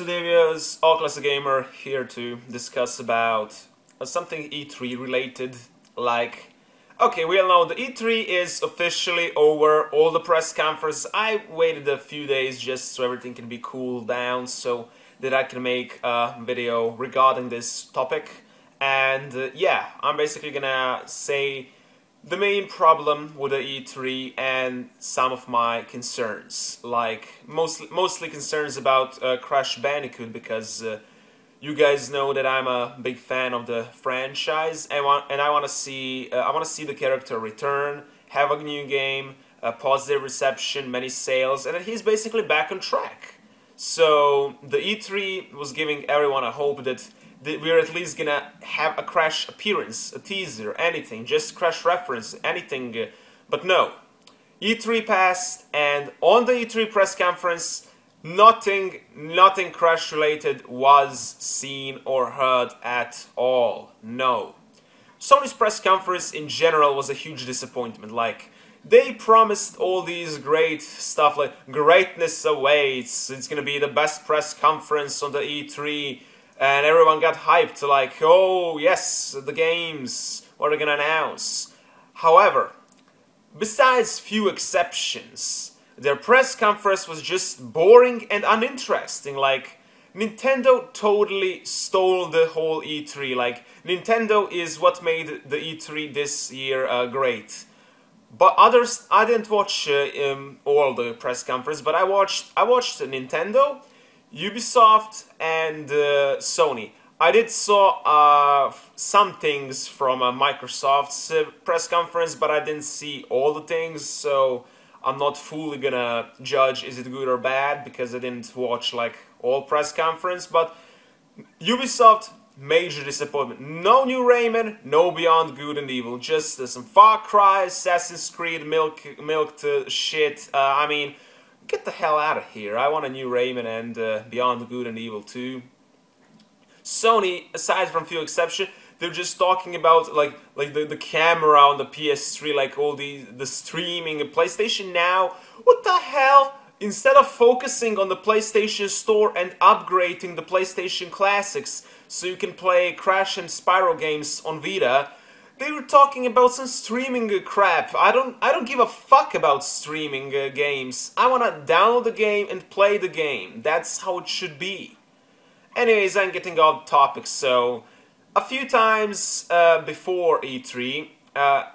today viewers, OldClassicGamer here to discuss about something E3 related, like, okay, we all know the E3 is officially over, all the press conferences. I waited a few days just so everything can be cooled down so that I can make a video regarding this topic. And yeah, I'm basically gonna say the main problem with the E3 and some of my concerns, like mostly concerns about Crash Bandicoot, because you guys know that I'm a big fan of the franchise, and I want to see the character return, have a new game, a positive reception, many sales, and that he's basically back on track. So the E3 was giving everyone a hope that we're at least gonna have a Crash appearance, a teaser, anything, just Crash reference, anything, but no. E3 passed, and on the E3 press conference, nothing Crash related was seen or heard at all. No. Sony's press conference in general was a huge disappointment. Like, they promised all these great stuff, like greatness awaits, it's gonna be the best press conference on the E3, and everyone got hyped, like, oh yes, the games, what are they gonna announce? However, besides few exceptions, their press conference was just boring and uninteresting. Like, Nintendo totally stole the whole E3. Like, Nintendo is what made the E3 this year great. But others, I didn't watch all the press conference, but I watched Nintendo, Ubisoft, and Sony. I did saw some things from Microsoft's press conference, but I didn't see all the things, so I'm not fully gonna judge is it good or bad, because I didn't watch like all press conference. But Ubisoft, major disappointment. No new Rayman, no Beyond Good and Evil, just some Far Cry, Assassin's Creed milked shit. I mean, get the hell out of here. I want a new Rayman and Beyond Good and Evil too. Sony, aside from few exceptions, they're just talking about like the camera on the PS3, like all the streaming, PlayStation Now. What the hell? Instead of focusing on the PlayStation Store and upgrading the PlayStation Classics so you can play Crash and Spyro games on Vita, they were talking about some streaming crap. I don't give a fuck about streaming games. I wanna download the game and play the game. That's how it should be. Anyways, I'm getting off topic. So, a few times before E3,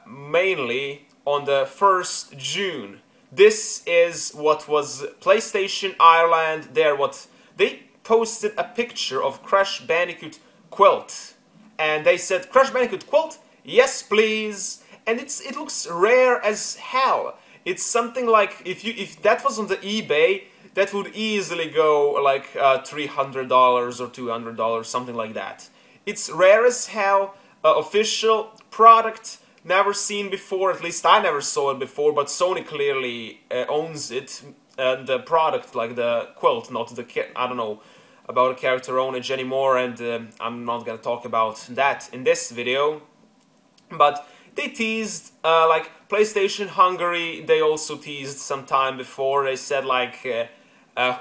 mainly on the 1st June, this is what was PlayStation Ireland. They posted a picture of Crash Bandicoot quilt, and they said, "Crash Bandicoot quilt? Yes, please." And it looks rare as hell. It's something like, if that was on the eBay, that would easily go like $300 or $200, something like that. It's rare as hell, official product, never seen before, at least I never saw it before, but Sony clearly owns it, the product, like the quilt, not the, I don't know about the character ownage anymore, and I'm not gonna talk about that in this video. But they teased, like, PlayStation Hungary, they also teased some time before. They said, like,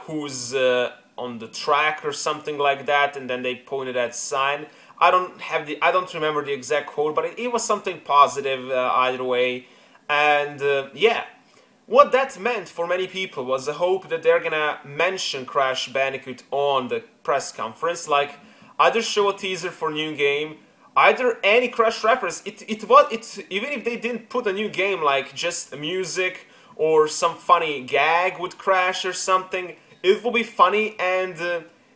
who's on the track or something like that, and then they pointed at sign. I don't remember the exact quote, but it was something positive either way. And yeah, what that meant for many people was a hope that they're gonna mention Crash Bandicoot on the press conference, like either show a teaser for new game, either any Crash reference. Even if they didn't put a new game, like just music or some funny gag with Crash or something, it will be funny, and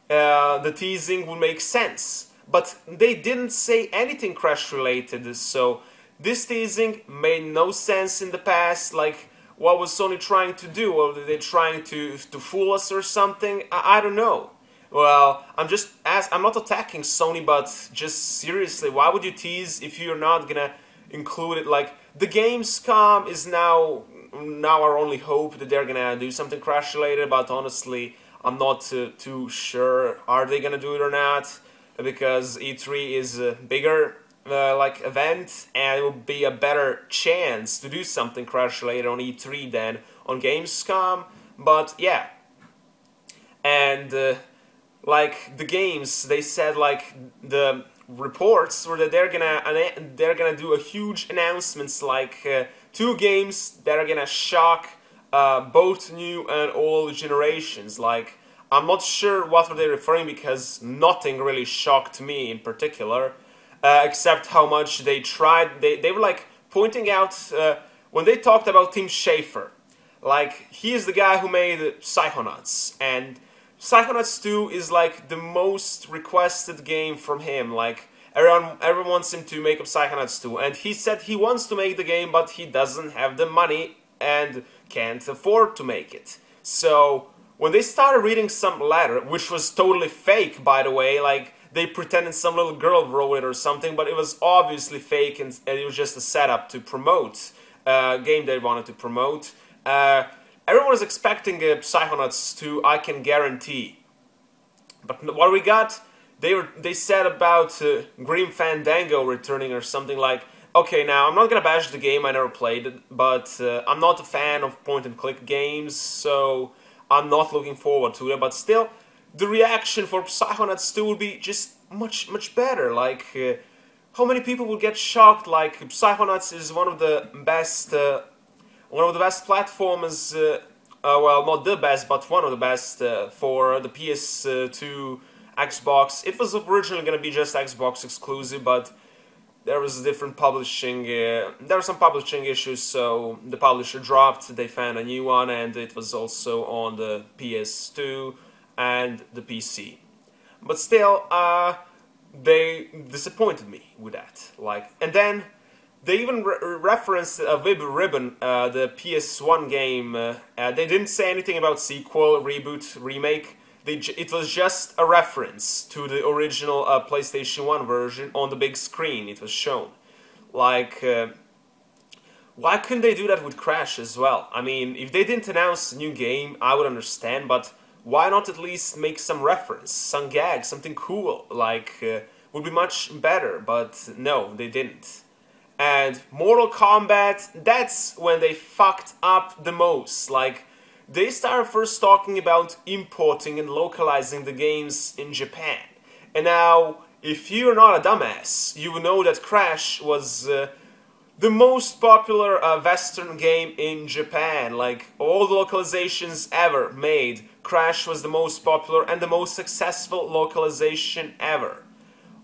the teasing would make sense. But they didn't say anything Crash related, so this teasing made no sense in the past. Like, what was Sony trying to do? Or were they trying to fool us or something? I don't know. Well, I'm not attacking Sony, but just seriously, why would you tease if you're not gonna include it? Like, the Gamescom is now our only hope that they're gonna do something Crash related, but honestly, I'm not too sure. Are they gonna do it or not? Because E3 is a bigger like event, and it will be a better chance to do something Crash related on E3 than on Gamescom. But yeah, and like the games, they said like the reports were that they're gonna do a huge announcements like 2 games that are gonna shock both new and old generations. Like I'm not sure what were they referring because nothing really shocked me in particular, except how much they tried. They were like pointing out when they talked about Tim Schafer, like he is the guy who made Psychonauts, and Psychonauts 2 is like the most requested game from him. Like everyone wants him to make up Psychonauts 2, and he said he wants to make the game, but he doesn't have the money and can't afford to make it. So when they started reading some letter, which was totally fake, by the way, like they pretended some little girl wrote it or something, but it was obviously fake, and it was just a setup to promote a game they wanted to promote. Everyone was expecting a Psychonauts 2, I can guarantee. But what we got, they said about Grim Fandango returning or something like, okay, now I'm not gonna bash the game, I never played it, but I'm not a fan of point-and-click games, so I'm not looking forward to it. But still, the reaction for Psychonauts 2 will be just much better. Like, how many people will get shocked? Like, Psychonauts is one of the best platformers. Well, not the best, but one of the best for the PS2, Xbox. It was originally going to be just Xbox exclusive, but there was different publishing. There were some publishing issues, so the publisher dropped. They found a new one, and it was also on the PS2 and the PC. But still, they disappointed me with that. Like, and then they even referenced Vib Ribbon, the PS1 game. They didn't say anything about sequel, reboot, remake. It was just a reference to the original PlayStation 1 version on the big screen. It was shown. Like, why couldn't they do that with Crash as well? I mean, if they didn't announce a new game, I would understand, but why not at least make some reference, some gag, something cool? Like, would be much better, but no, they didn't. And Mortal Kombat, that's when they fucked up the most. Like, they started first talking about importing and localizing the games in Japan. And now, if you're not a dumbass, you will know that Crash was the most popular Western game in Japan. Like, all the localizations ever made, Crash was the most popular and the most successful localization ever.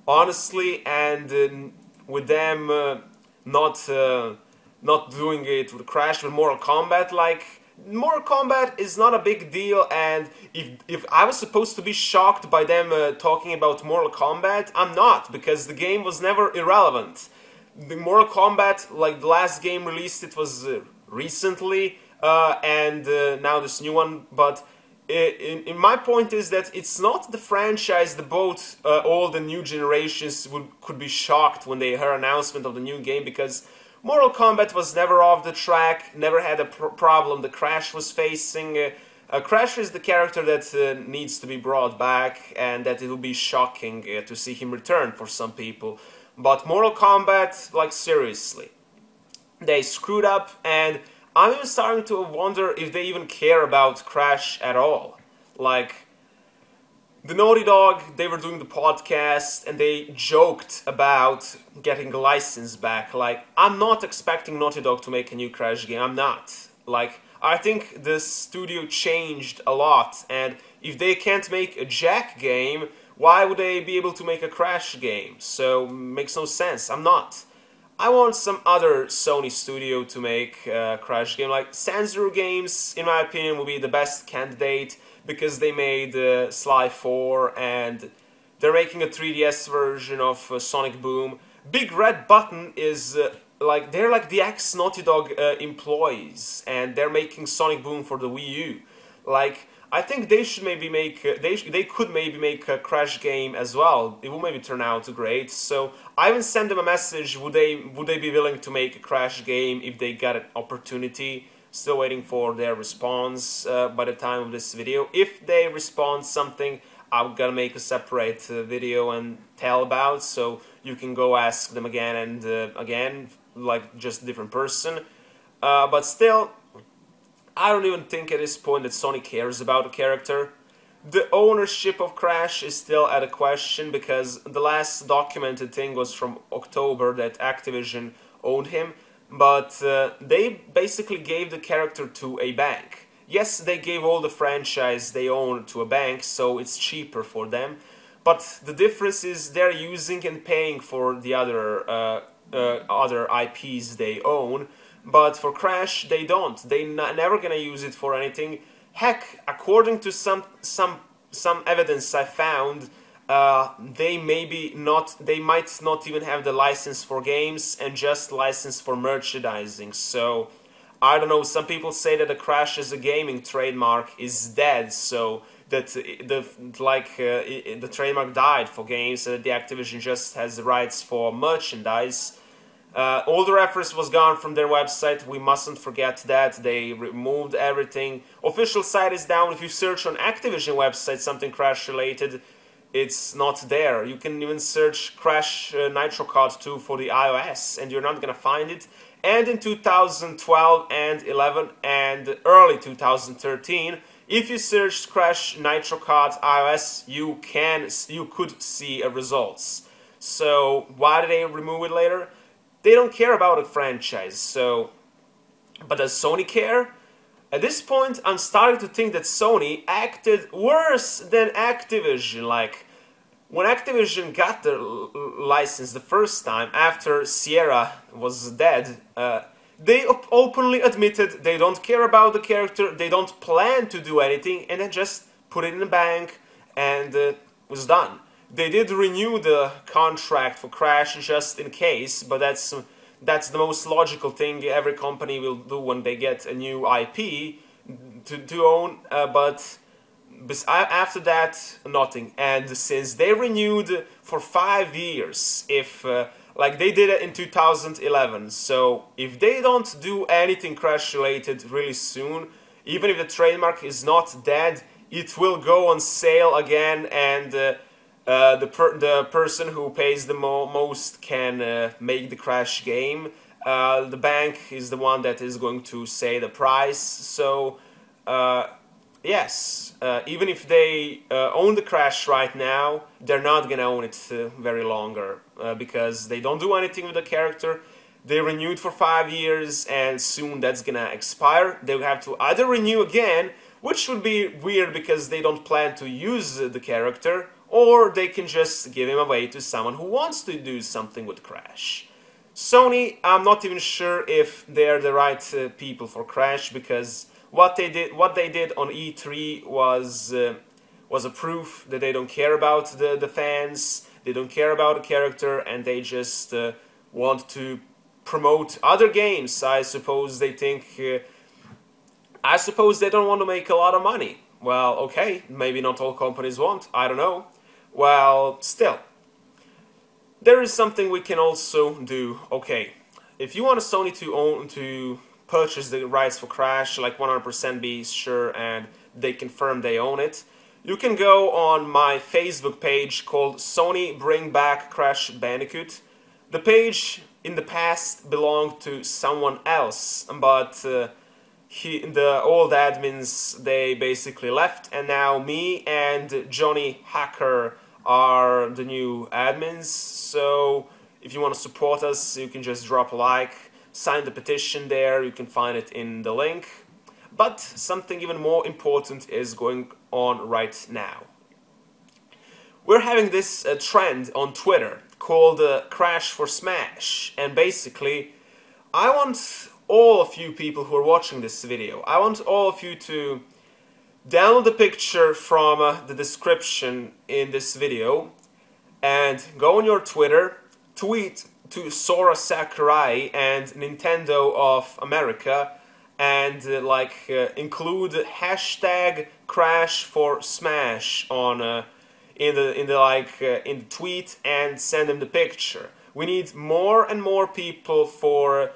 Honestly, and with them not doing it with Crash, with Mortal Kombat, like, Mortal Kombat is not a big deal, and if I was supposed to be shocked by them talking about Mortal Kombat, I'm not, because the game was never irrelevant. The Mortal Kombat, like the last game released, it was recently, and now this new one, but in my point is that it's not the franchise that both old and new generations could be shocked when they heard announcement of the new game, because Mortal Kombat was never off the track, never had a problem the Crash was facing. Crash is the character that needs to be brought back, and that it will be shocking to see him return for some people. But Mortal Kombat, like, seriously, they screwed up, and I'm even starting to wonder if they even care about Crash at all. Like, the Naughty Dog, they were doing the podcast, and they joked about getting the license back. Like, I'm not expecting Naughty Dog to make a new Crash game, I'm not. Like, I think the studio changed a lot, and if they can't make a Jack game, why would they be able to make a Crash game? So, makes no sense, I'm not. I want some other Sony studio to make a Crash game. Like, Sanzero Games, in my opinion, will be the best candidate, because they made Sly 4, and they're making a 3DS version of Sonic Boom. Big Red Button is like, they're like the ex-Naughty Dog employees, and they're making Sonic Boom for the Wii U. Like, I think they should maybe make, they could maybe make a Crash game as well. It will maybe turn out great. So I even sent them a message, would they be willing to make a Crash game if they got an opportunity? Still waiting for their response by the time of this video. If they respond something, I'm gonna make a separate video and tell about, so you can go ask them again and again, like just a different person. But still, I don't even think at this point that Sony cares about the character. The ownership of Crash is still at a question, because the last documented thing was from October that Activision owned him, but they basically gave the character to a bank. Yes, they gave all the franchise they own to a bank, so it's cheaper for them, but the difference is they're using and paying for the other IPs they own, but for Crash they don't. They're never gonna use it for anything. Heck, according to some evidence I found, they might not even have the license for games and just license for merchandising. So I don't know. Some people say that the Crash as a gaming trademark is dead, so that the trademark died for games, and that the Activision just has the rights for merchandise. All the reference was gone from their website. We mustn't forget that. They removed everything. Official site is down. If you search on Activision website something Crash related, it's not there. You can even search Crash Nitro Kart 2 for the iOS, and you're not gonna find it. And in 2012 and 11 and early 2013, if you searched Crash Nitro Kart iOS, you could see results. So why did they remove it later? They don't care about a franchise, so... But does Sony care? At this point, I'm starting to think that Sony acted worse than Activision. Like, when Activision got the license the first time, after Sierra was dead, they openly admitted they don't care about the character, they don't plan to do anything, and then just put it in the bank, and was done. They did renew the contract for Crash just in case, but that's the most logical thing every company will do when they get a new IP to own, but after that, nothing. And since they renewed for 5 years, like they did it in 2011, so if they don't do anything Crash related really soon, even if the trademark is not dead, it will go on sale again, and the person who pays the most can make the Crash game. The bank is the one that is going to say the price. So yes, even if they own the Crash right now, they're not gonna own it very longer, because they don't do anything with the character. They renewed for 5 years, and soon that's gonna expire. They will have to either renew again, which would be weird because they don't plan to use the character, or they can just give him away to someone who wants to do something with Crash. Sony, I'm not even sure if they're the right people for Crash, because what they did on E3 was a proof that they don't care about the fans, they don't care about the character, and they just want to promote other games. I suppose they think... I suppose they don't want to make a lot of money. Well, okay, maybe not all companies want, I don't know. Well, still, there is something we can also do. Okay, if you want Sony to purchase the rights for Crash, like 100% be sure and they confirm they own it, you can go on my Facebook page called Sony Bring Back Crash Bandicoot. The page in the past belonged to someone else, but the old admins, they basically left, and now me and Johnny Hacker are the new admins. So if you want to support us, you can just drop a like, sign the petition there, you can find it in the link. But something even more important is going on right now. We're having this trend on Twitter called Crash for Smash, and basically I want all of you people who are watching this video, I want all of you to download the picture from the description in this video and go on your Twitter, tweet to Sora Sakurai and Nintendo of America, and include hashtag Crash for Smash on in the tweet, and send them the picture. We need more and more people for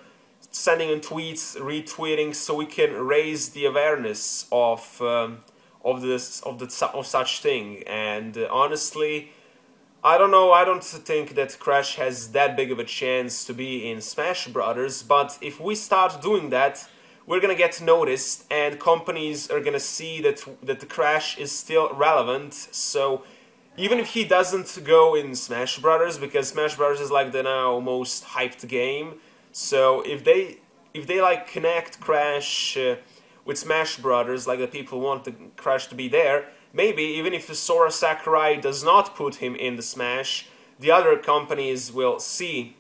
sending in tweets, retweeting, so we can raise the awareness of such thing. And honestly, I don't know. I don't think that Crash has that big of a chance to be in Smash Brothers. But if we start doing that, we're gonna get noticed, and companies are gonna see that the Crash is still relevant. So even if he doesn't go in Smash Brothers, because Smash Brothers is like the now most hyped game, so if they like connect Crash with Smash Brothers, like the people want the Crash to be there, maybe even if Sora Sakurai does not put him in the Smash, the other companies will see,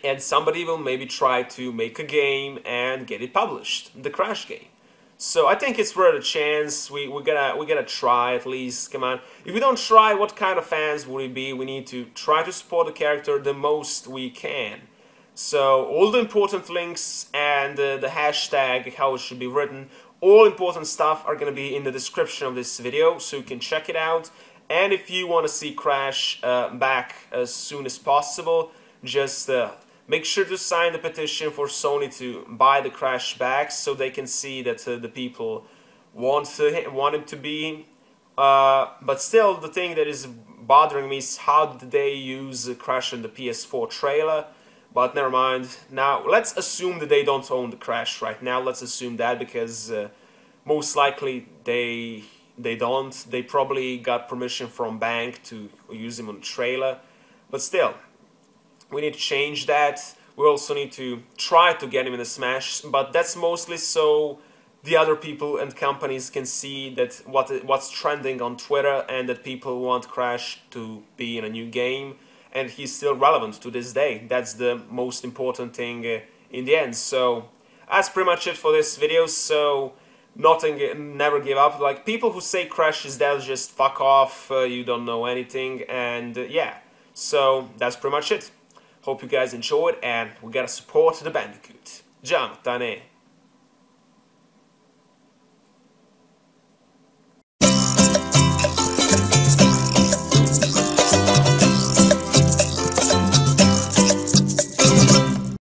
and somebody will maybe try to make a game and get it published, the Crash game. So I think it's worth a chance. We gotta try at least. Come on, if we don't try, what kind of fans would we be? We need to try to support the character the most we can. So all the important links and the hashtag, how it should be written, all important stuff are gonna be in the description of this video, so you can check it out. And if you want to see Crash back as soon as possible, just make sure to sign the petition for Sony to buy the Crash back, so they can see that the people want him to be. But still, the thing that is bothering me is how did they use Crash in the PS4 trailer. But never mind. Now let's assume that they don't own the Crash right now. Let's assume that, because most likely they don't. They probably got permission from Bank to use him on the trailer. But still, we need to change that. We also need to try to get him in the Smash, but that's mostly so the other people and companies can see that what's trending on Twitter, and that people want Crash to be in a new game, and he's still relevant to this day. That's the most important thing in the end. So that's pretty much it for this video. So never give up. Like, people who say Crash is dead, just fuck off. You don't know anything, and yeah. So that's pretty much it. Hope you guys enjoyed, and we gotta support the Bandicoot. Ciao, Tane.